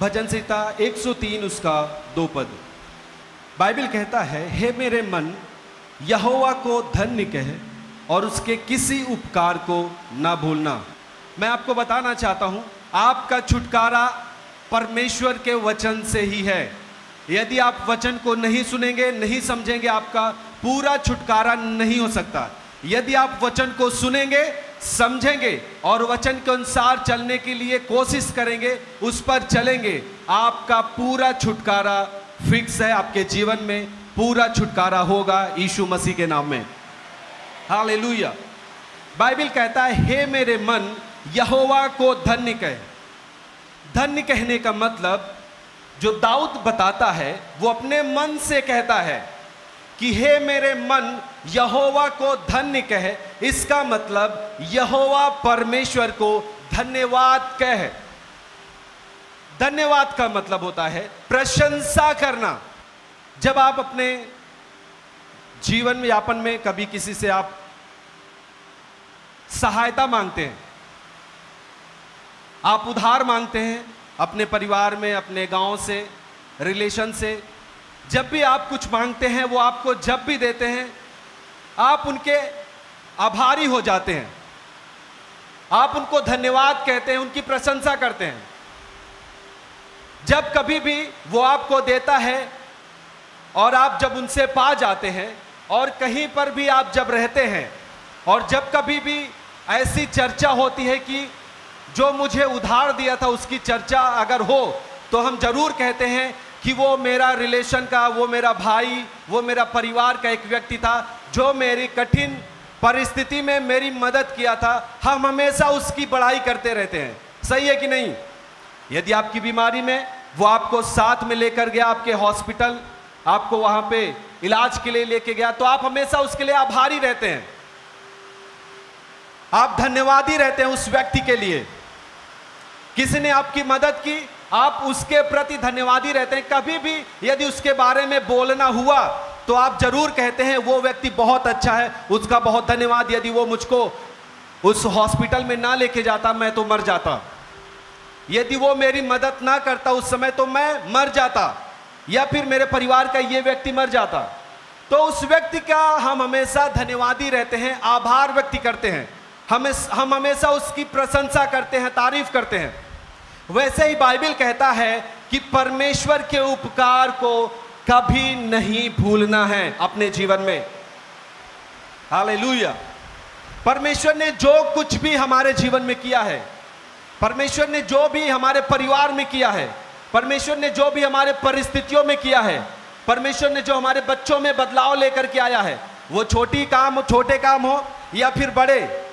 भजन संहिता 103 उसका 2 पद। बाइबल कहता है, हे मेरे मन यहोवा को धन्य कह और उसके किसी उपकार को ना भूलना। मैं आपको बताना चाहता हूं, आपका छुटकारा परमेश्वर के वचन से ही है। यदि आप वचन को नहीं सुनेंगे, नहीं समझेंगे, आपका पूरा छुटकारा नहीं हो सकता। यदि आप वचन को सुनेंगे, समझेंगे और वचन के अनुसार चलने के लिए कोशिश करेंगे, उस पर चलेंगे, आपका पूरा छुटकारा फिक्स है। आपके जीवन में पूरा छुटकारा होगा यीशु मसीह के नाम में। हालेलुया। बाइबल कहता है, हे मेरे मन यहोवा को धन्य कह। धन्य कहने का मतलब जो दाऊद बताता है वो अपने मन से कहता है कि हे मेरे मन यहोवा को धन्य कह। इसका मतलब यहोवा परमेश्वर को धन्यवाद कह। धन्यवाद का मतलब होता है प्रशंसा करना। जब आप अपने जीवन यापन में कभी किसी से आप सहायता मांगते हैं, आप उधार मांगते हैं अपने परिवार में, अपने गांव से, रिलेशन से, जब भी आप कुछ मांगते हैं वो आपको जब भी देते हैं आप उनके आभारी हो जाते हैं, आप उनको धन्यवाद कहते हैं, उनकी प्रशंसा करते हैं। जब कभी भी वो आपको देता है और आप जब उनसे पा जाते हैं और कहीं पर भी आप जब रहते हैं और जब कभी भी ऐसी चर्चा होती है कि जो मुझे उधार दिया था उसकी चर्चा अगर हो तो हम जरूर कहते हैं कि वो मेरा रिलेशन का, वो मेरा भाई, वो मेरा परिवार का एक व्यक्ति था जो मेरी कठिन परिस्थिति में मेरी मदद किया था। हम हमेशा उसकी बड़ाई करते रहते हैं। सही है कि नहीं? यदि आपकी बीमारी में वो आपको साथ में लेकर गया, आपके हॉस्पिटल, आपको वहां पे इलाज के लिए लेके गया, तो आप हमेशा उसके लिए आभारी रहते हैं, आप धन्यवादी रहते हैं उस व्यक्ति के लिए। किसी ने आपकी मदद की, आप उसके प्रति धन्यवादी रहते हैं। कभी भी यदि उसके बारे में बोलना हुआ तो आप जरूर कहते हैं वो व्यक्ति बहुत अच्छा है, उसका बहुत धन्यवाद। यदि वो मुझको उस हॉस्पिटल में ना लेके जाता मैं तो मर जाता, यदि वो मेरी मदद ना करता उस समय तो मैं मर जाता, या फिर मेरे परिवार का ये व्यक्ति मर जाता। तो उस व्यक्ति का हम हमेशा धन्यवादी रहते हैं, आभार व्यक्त करते हैं, हम हमेशा उसकी प्रशंसा करते हैं, तारीफ करते हैं। वैसे ही बाइबल कहता है कि परमेश्वर के उपकार को कभी नहीं भूलना है अपने जीवन में। हालेलुया। परमेश्वर ने जो कुछ भी हमारे जीवन में किया है, परमेश्वर ने जो भी हमारे परिवार में किया है, परमेश्वर ने जो भी हमारे परिस्थितियों में किया है, परमेश्वर ने जो हमारे बच्चों में बदलाव लेकर के आया है, वो छोटे काम हो या फिर बड़े,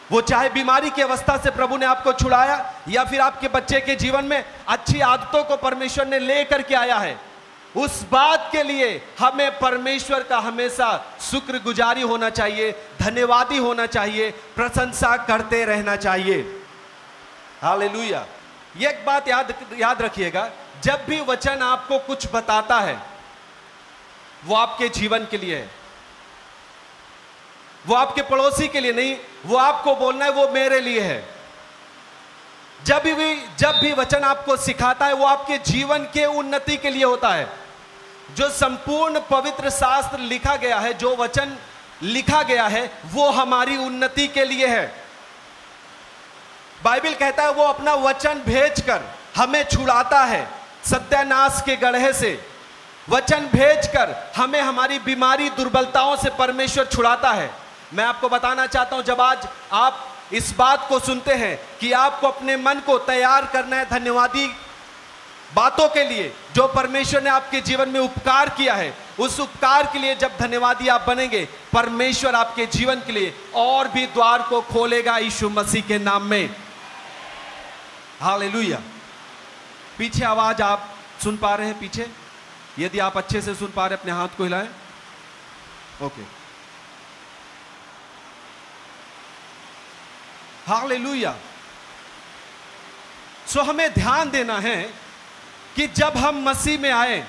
वो चाहे बीमारी की अवस्था से प्रभु ने आपको छुड़ाया या फिर आपके बच्चे के जीवन में अच्छी आदतों को परमेश्वर ने लेकर के आया है, उस बात के लिए हमें परमेश्वर का हमेशा शुक्रगुजारी होना चाहिए, धन्यवादी होना चाहिए, प्रशंसा करते रहना चाहिए। हालेलुया। ये एक बात याद रखिएगा, जब भी वचन आपको कुछ बताता है वो आपके जीवन के लिए है, वो आपके पड़ोसी के लिए नहीं, वो आपको बोलना है वो मेरे लिए है। जब भी वचन आपको सिखाता है वो आपके जीवन के उन्नति के लिए होता है। जो संपूर्ण पवित्र शास्त्र लिखा गया है, जो वचन लिखा गया है, वो हमारी उन्नति के लिए है। बाइबल कहता है वो अपना वचन भेजकर हमें छुड़ाता है सत्यानाश के गड्ढे से। वचन भेजकर हमें हमारी बीमारी, दुर्बलताओं से परमेश्वर छुड़ाता है। मैं आपको बताना चाहता हूं, जब आज आप इस बात को सुनते हैं कि आपको अपने मन को तैयार करना है धन्यवादी बातों के लिए जो परमेश्वर ने आपके जीवन में उपकार किया है, उस उपकार के लिए जब धन्यवादी आप बनेंगे, परमेश्वर आपके जीवन के लिए और भी द्वार को खोलेगा यीशु मसीह के नाम में। हालेलुया। पीछे आवाज आप सुन पा रहे हैं? पीछे यदि आप अच्छे से सुन पा रहे हैं अपने हाथ को हिलाएं। ओके। हालेलुया। सो हमें ध्यान देना है कि जब हम मसीह में आए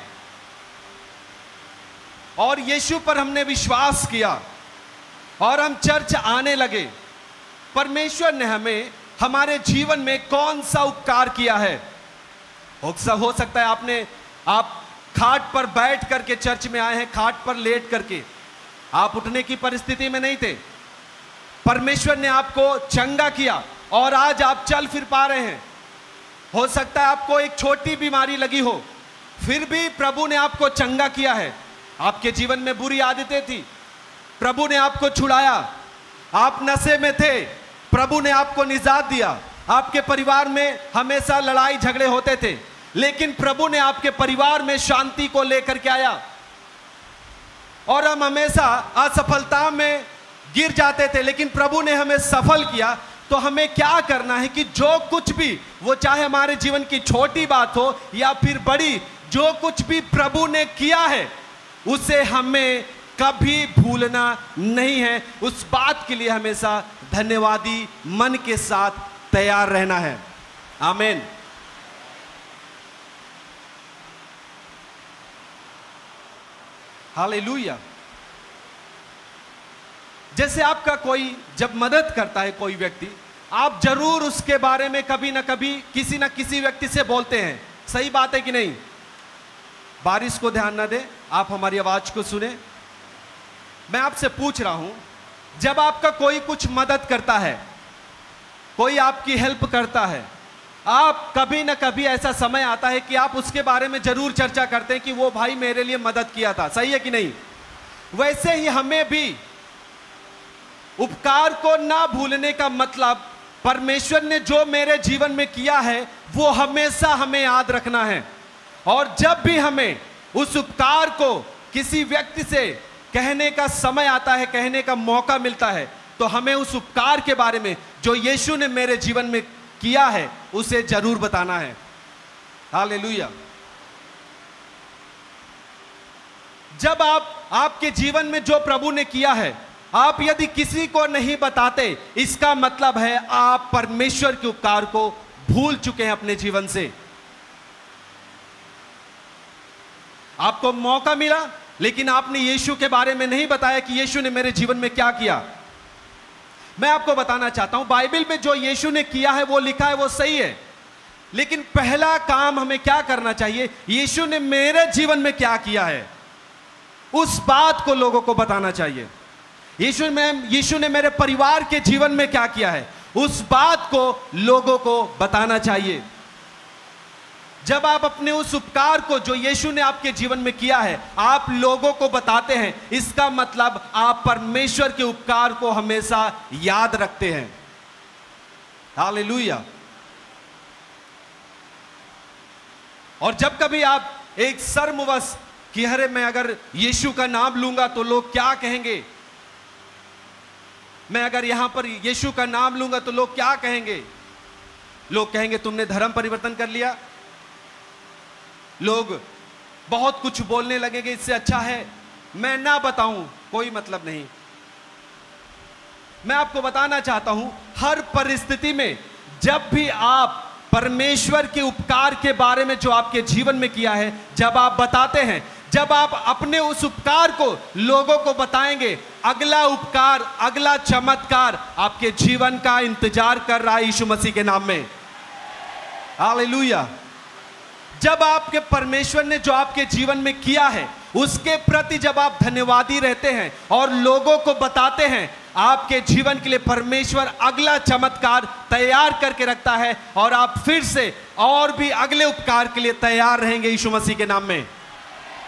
और यीशु पर हमने विश्वास किया और हम चर्च आने लगे, परमेश्वर ने हमें हमारे जीवन में कौन सा उपकार किया है। हो सकता है आप खाट पर बैठ करके चर्च में आए हैं, खाट पर लेट करके, आप उठने की परिस्थिति में नहीं थे। परमेश्वर ने आपको चंगा किया और आज आप चल फिर पा रहे हैं। हो सकता है आपको एक छोटी बीमारी लगी हो, फिर भी प्रभु ने आपको चंगा किया है। आपके जीवन में बुरी आदतें थी, प्रभु ने आपको छुड़ाया। आप नशे में थे, प्रभु ने आपको निजात दिया। आपके परिवार में हमेशा लड़ाई झगड़े होते थे, लेकिन प्रभु ने आपके परिवार में शांति को लेकर के आया। और हम हमेशा असफलता में गिर जाते थे, लेकिन प्रभु ने हमें सफल किया। तो हमें क्या करना है कि जो कुछ भी, वो चाहे हमारे जीवन की छोटी बात हो या फिर बड़ी, जो कुछ भी प्रभु ने किया है उसे हमें कभी भूलना नहीं है। उस बात के लिए हमेशा धन्यवादी मन के साथ तैयार रहना है। आमीन। हालेलुया। जैसे आपका कोई जब मदद करता है कोई व्यक्ति, आप जरूर उसके बारे में कभी ना कभी किसी ना किसी व्यक्ति से बोलते हैं। सही बात है कि नहीं? बारिश को ध्यान ना दें, आप हमारी आवाज को सुने। मैं आपसे पूछ रहा हूं, जब आपका कोई कुछ मदद करता है, कोई आपकी हेल्प करता है, आप कभी ना कभी ऐसा समय आता है कि आप उसके बारे में जरूर चर्चा करते हैं कि वो भाई मेरे लिए मदद किया था। सही है कि नहीं? वैसे ही हमें भी उपकार को ना भूलने का मतलब, परमेश्वर ने जो मेरे जीवन में किया है वो हमेशा हमें याद रखना है। और जब भी हमें उस उपकार को किसी व्यक्ति से कहने का समय आता है, कहने का मौका मिलता है, तो हमें उस उपकार के बारे में जो यीशु ने मेरे जीवन में किया है उसे जरूर बताना है। हालेलुया। जब आपके जीवन में जो प्रभु ने किया है, आप यदि किसी को नहीं बताते, इसका मतलब है आप परमेश्वर के उपकार को भूल चुके हैं अपने जीवन से। आपको मौका मिला, लेकिन आपने यीशु के बारे में नहीं बताया कि यीशु ने मेरे जीवन में क्या किया। मैं आपको बताना चाहता हूं, बाइबल में जो यीशु ने किया है वो लिखा है, वो सही है, लेकिन पहला काम हमें क्या करना चाहिए? यीशु ने मेरे जीवन में क्या किया है उस बात को लोगों को बताना चाहिए। यीशु ने मेरे परिवार के जीवन में क्या किया है उस बात को लोगों को बताना चाहिए। जब आप अपने उस उपकार को जो यीशु ने आपके जीवन में किया है आप लोगों को बताते हैं, इसका मतलब आप परमेश्वर के उपकार को हमेशा याद रखते हैं। हालेलुया। और जब कभी आप एक शर्मवश कि अरे मैं अगर यीशु का नाम लूंगा तो लोग क्या कहेंगे, मैं अगर यहां पर यीशु का नाम लूंगा तो लोग क्या कहेंगे, लोग कहेंगे तुमने धर्म परिवर्तन कर लिया, लोग बहुत कुछ बोलने लगेंगे, इससे अच्छा है मैं ना बताऊं, कोई मतलब नहीं। मैं आपको बताना चाहता हूं, हर परिस्थिति में जब भी आप परमेश्वर के उपकार के बारे में जो आपके जीवन में किया है जब आप बताते हैं, जब आप अपने उस उपकार को लोगों को बताएंगे, अगला उपकार, अगला चमत्कार आपके जीवन का इंतजार कर रहा है यीशु मसीह के नाम में। हालेलुया। जब आपके परमेश्वर ने जो आपके जीवन में किया है उसके प्रति जब आप धन्यवादी रहते हैं और लोगों को बताते हैं, आपके जीवन के लिए परमेश्वर अगला चमत्कार तैयार करके रखता है और आप फिर से और भी अगले उपकार के लिए तैयार रहेंगे यीशु मसीह के नाम में।